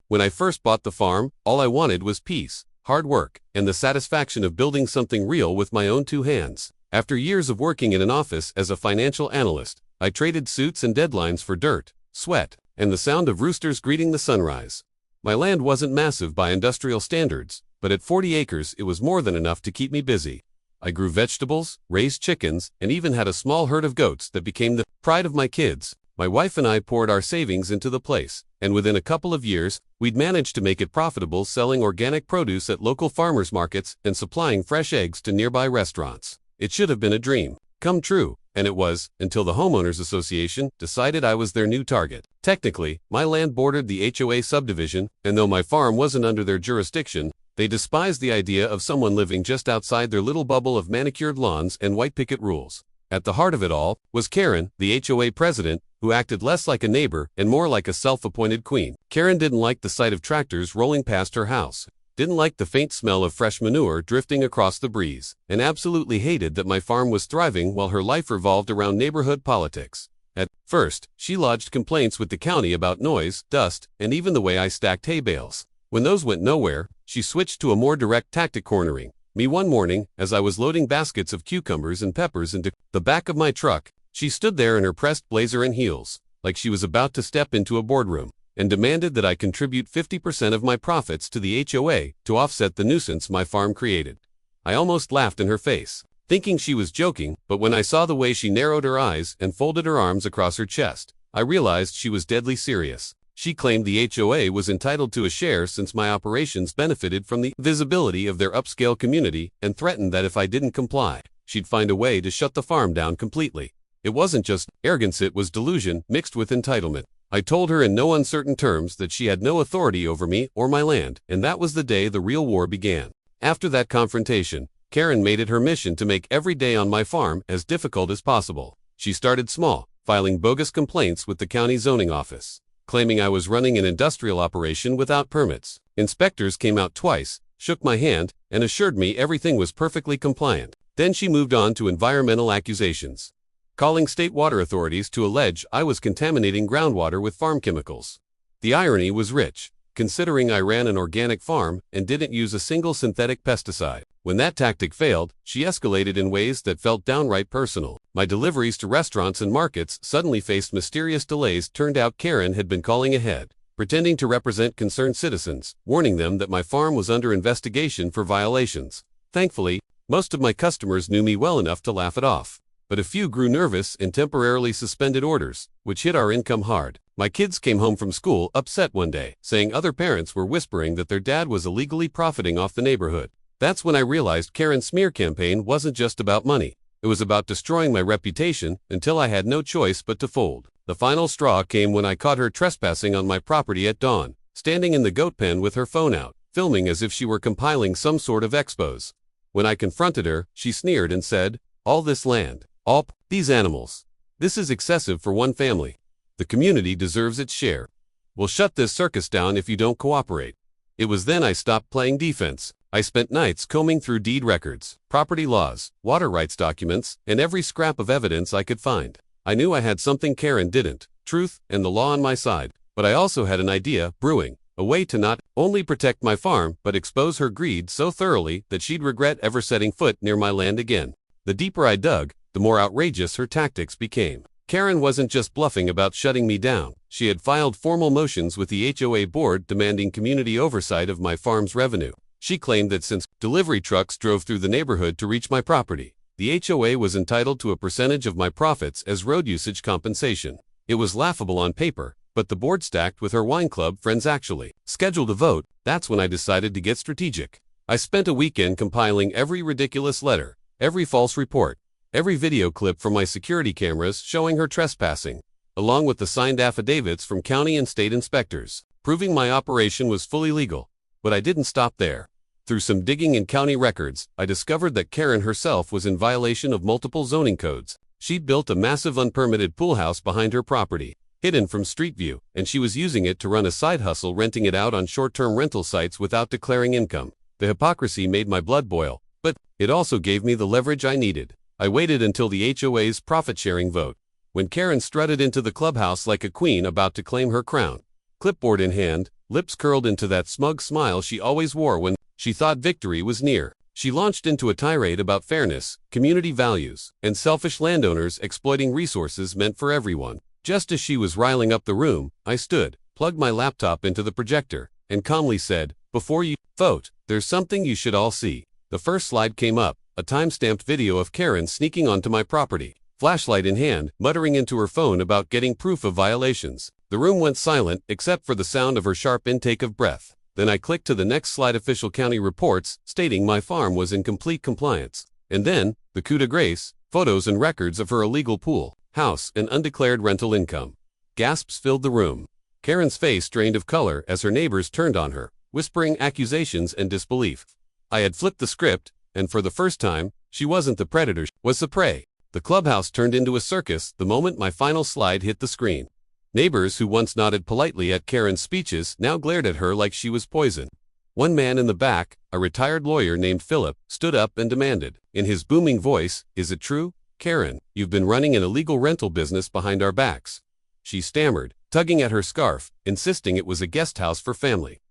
When I first bought the farm, all I wanted was peace, hard work, and the satisfaction of building something real with my own two hands. After years of working in an office as a financial analyst, I traded suits and deadlines for dirt, sweat, and the sound of roosters greeting the sunrise. My land wasn't massive by industrial standards, but at 40 acres it was more than enough to keep me busy. I grew vegetables, raised chickens, and even had a small herd of goats that became the pride of my kids. My wife and I poured our savings into the place, and within a couple of years, we'd managed to make it profitable selling organic produce at local farmers markets and supplying fresh eggs to nearby restaurants. It should have been a dream come true, and it was, until the Homeowners Association decided I was their new target. Technically, my land bordered the HOA subdivision, and though my farm wasn't under their jurisdiction, they despised the idea of someone living just outside their little bubble of manicured lawns and white picket rules. At the heart of it all was Karen, the HOA president, who acted less like a neighbor and more like a self-appointed queen. Karen didn't like the sight of tractors rolling past her house, didn't like the faint smell of fresh manure drifting across the breeze, and absolutely hated that my farm was thriving while her life revolved around neighborhood politics. At first, she lodged complaints with the county about noise, dust, and even the way I stacked hay bales. When those went nowhere, she switched to a more direct tactic, cornering me one morning as I was loading baskets of cucumbers and peppers into the back of my truck. She stood there in her pressed blazer and heels, like she was about to step into a boardroom, and demanded that I contribute 50% of my profits to the HOA to offset the nuisance my farm created. I almost laughed in her face, thinking she was joking, but when I saw the way she narrowed her eyes and folded her arms across her chest, I realized she was deadly serious. She claimed the HOA was entitled to a share since my operations benefited from the visibility of their upscale community and threatened that if I didn't comply, she'd find a way to shut the farm down completely. It wasn't just arrogance, it was delusion mixed with entitlement. I told her in no uncertain terms that she had no authority over me or my land, and that was the day the real war began. After that confrontation, Karen made it her mission to make every day on my farm as difficult as possible. She started small, filing bogus complaints with the county zoning office, claiming I was running an industrial operation without permits. Inspectors came out twice, shook my hand, and assured me everything was perfectly compliant. Then she moved on to environmental accusations, calling state water authorities to allege I was contaminating groundwater with farm chemicals. The irony was rich, considering I ran an organic farm and didn't use a single synthetic pesticide. When that tactic failed, she escalated in ways that felt downright personal. My deliveries to restaurants and markets suddenly faced mysterious delays. Turned out Karen had been calling ahead, pretending to represent concerned citizens, warning them that my farm was under investigation for violations. Thankfully, most of my customers knew me well enough to laugh it off, but a few grew nervous and temporarily suspended orders, which hit our income hard. My kids came home from school upset one day, saying other parents were whispering that their dad was illegally profiting off the neighborhood. That's when I realized Karen's smear campaign wasn't just about money. It was about destroying my reputation until I had no choice but to fold. The final straw came when I caught her trespassing on my property at dawn, standing in the goat pen with her phone out, filming as if she were compiling some sort of expose. When I confronted her, she sneered and said, "All this land, all these animals. This is excessive for one family. The community deserves its share. We'll shut this circus down if you don't cooperate." It was then I stopped playing defense. I spent nights combing through deed records, property laws, water rights documents, and every scrap of evidence I could find. I knew I had something Karen didn't, truth and the law on my side, but I also had an idea brewing, a way to not only protect my farm but expose her greed so thoroughly that she'd regret ever setting foot near my land again. The deeper I dug, the more outrageous her tactics became. Karen wasn't just bluffing about shutting me down. She had filed formal motions with the HOA board demanding community oversight of my farm's revenue. She claimed that since delivery trucks drove through the neighborhood to reach my property, the HOA was entitled to a percentage of my profits as road usage compensation. It was laughable on paper, but the board stacked with her wine club friends actually scheduled a vote. That's when I decided to get strategic. I spent a weekend compiling every ridiculous letter, every false report, every video clip from my security cameras showing her trespassing, along with the signed affidavits from county and state inspectors, proving my operation was fully legal. But I didn't stop there. Through some digging in county records, I discovered that Karen herself was in violation of multiple zoning codes. She'd built a massive unpermitted pool house behind her property, hidden from street view, and she was using it to run a side hustle, renting it out on short-term rental sites without declaring income. The hypocrisy made my blood boil, but it also gave me the leverage I needed. I waited until the HOA's profit-sharing vote, when Karen strutted into the clubhouse like a queen about to claim her crown. Clipboard in hand, lips curled into that smug smile she always wore when she thought victory was near. She launched into a tirade about fairness, community values, and selfish landowners exploiting resources meant for everyone. Just as she was riling up the room, I stood, plugged my laptop into the projector, and calmly said, "Before you vote, there's something you should all see." The first slide came up, a time-stamped video of Karen sneaking onto my property, flashlight in hand, muttering into her phone about getting proof of violations. The room went silent except for the sound of her sharp intake of breath. Then I clicked to the next slide, official county reports stating my farm was in complete compliance. And then, the coup de grace, photos and records of her illegal pool, house, and undeclared rental income. Gasps filled the room. Karen's face drained of color as her neighbors turned on her, whispering accusations and disbelief. I had flipped the script, and for the first time, she wasn't the predator, she was the prey. The clubhouse turned into a circus the moment my final slide hit the screen. Neighbors who once nodded politely at Karen's speeches now glared at her like she was poison. One man in the back, a retired lawyer named Philip, stood up and demanded, in his booming voice, "Is it true, Karen, you've been running an illegal rental business behind our backs?" She stammered, tugging at her scarf, insisting it was a guest house for family.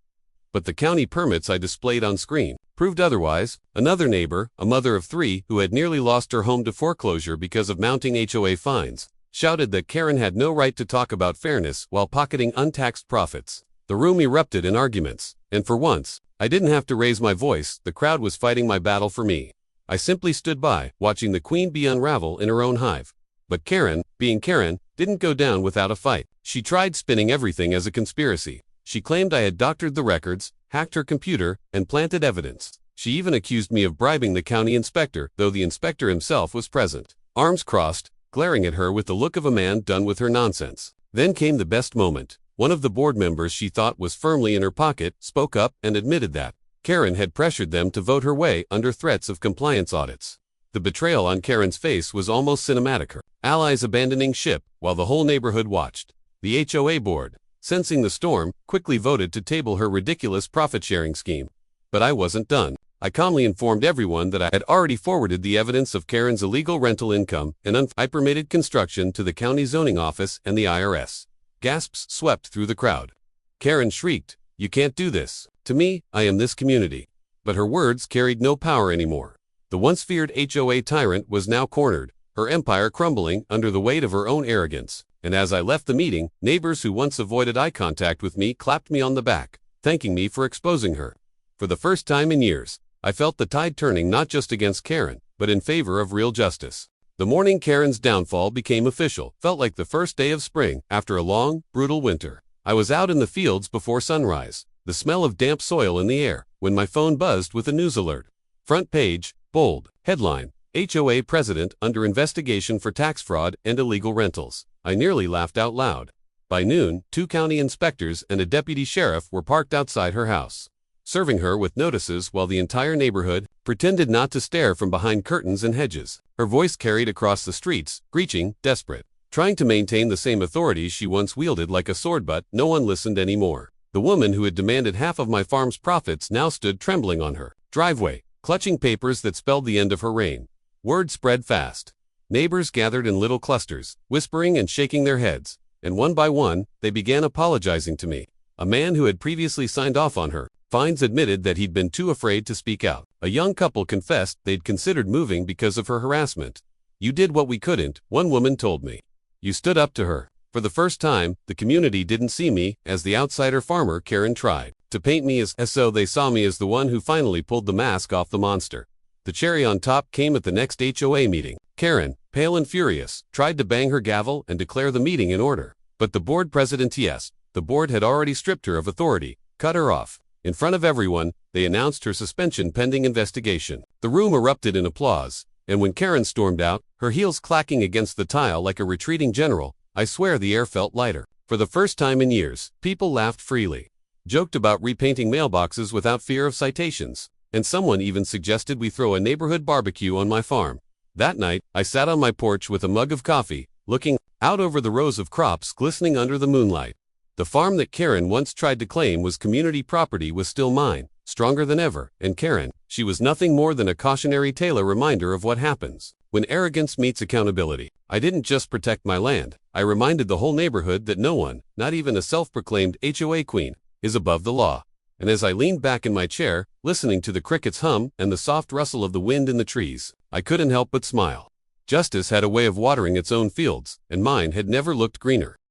But the county permits I displayed on screen proved otherwise. Another neighbor, a mother of 3 who had nearly lost her home to foreclosure because of mounting HOA fines, shouted that Karen had no right to talk about fairness while pocketing untaxed profits. The room erupted in arguments, and for once, I didn't have to raise my voice. The crowd was fighting my battle for me. I simply stood by, watching the queen bee unravel in her own hive. But Karen, being Karen, didn't go down without a fight. She tried spinning everything as a conspiracy. She claimed I had doctored the records, hacked her computer, and planted evidence. She even accused me of bribing the county inspector, though the inspector himself was present. Arms crossed, glaring at her with the look of a man done with her nonsense. Then came the best moment. One of the board members she thought was firmly in her pocket spoke up and admitted that Karen had pressured them to vote her way under threats of compliance audits. The betrayal on Karen's face was almost cinematic, her allies abandoning ship while the whole neighborhood watched. The HOA board, sensing the storm, quickly voted to table her ridiculous profit-sharing scheme. But I wasn't done. I calmly informed everyone that I had already forwarded the evidence of Karen's illegal rental income and unpermitted construction to the county zoning office and the IRS. Gasps swept through the crowd. Karen shrieked, "You can't do this. To me, I am this community." But her words carried no power anymore. The once feared HOA tyrant was now cornered, her empire crumbling under the weight of her own arrogance. And as I left the meeting, neighbors who once avoided eye contact with me clapped me on the back, thanking me for exposing her. For the first time in years, I felt the tide turning not just against Karen, but in favor of real justice. The morning Karen's downfall became official felt like the first day of spring after a long, brutal winter. I was out in the fields before sunrise, the smell of damp soil in the air, when my phone buzzed with a news alert. Front page, bold, headline, HOA president under investigation for tax fraud and illegal rentals. I nearly laughed out loud. By noon, 2 county inspectors and a deputy sheriff were parked outside her house, serving her with notices while the entire neighborhood pretended not to stare from behind curtains and hedges. Her voice carried across the streets, screeching, desperate, trying to maintain the same authority she once wielded like a sword, but no one listened anymore. The woman who had demanded half of my farm's profits now stood trembling on her driveway, clutching papers that spelled the end of her reign. Word spread fast. Neighbors gathered in little clusters, whispering and shaking their heads, and one by one, they began apologizing to me. A man who had previously signed off on her fines admitted that he'd been too afraid to speak out. A young couple confessed they'd considered moving because of her harassment. "You did what we couldn't," one woman told me. "You stood up to her." For the first time, the community didn't see me as the outsider farmer Karen tried to paint me as so they saw me as the one who finally pulled the mask off the monster. The cherry on top came at the next HOA meeting. Karen, pale and furious, tried to bang her gavel and declare the meeting in order. But the board president, yes, the board had already stripped her of authority, cut her off. In front of everyone, they announced her suspension pending investigation. The room erupted in applause, and when Karen stormed out, her heels clacking against the tile like a retreating general, I swear the air felt lighter. For the first time in years, people laughed freely, joked about repainting mailboxes without fear of citations, and someone even suggested we throw a neighborhood barbecue on my farm. That night, I sat on my porch with a mug of coffee, looking out over the rows of crops glistening under the moonlight. The farm that Karen once tried to claim was community property was still mine, stronger than ever, and Karen, she was nothing more than a cautionary tale, a reminder of what happens when arrogance meets accountability. I didn't just protect my land, I reminded the whole neighborhood that no one, not even a self-proclaimed HOA queen, is above the law. And as I leaned back in my chair, listening to the crickets hum and the soft rustle of the wind in the trees, I couldn't help but smile. Justice had a way of watering its own fields, and mine had never looked greener.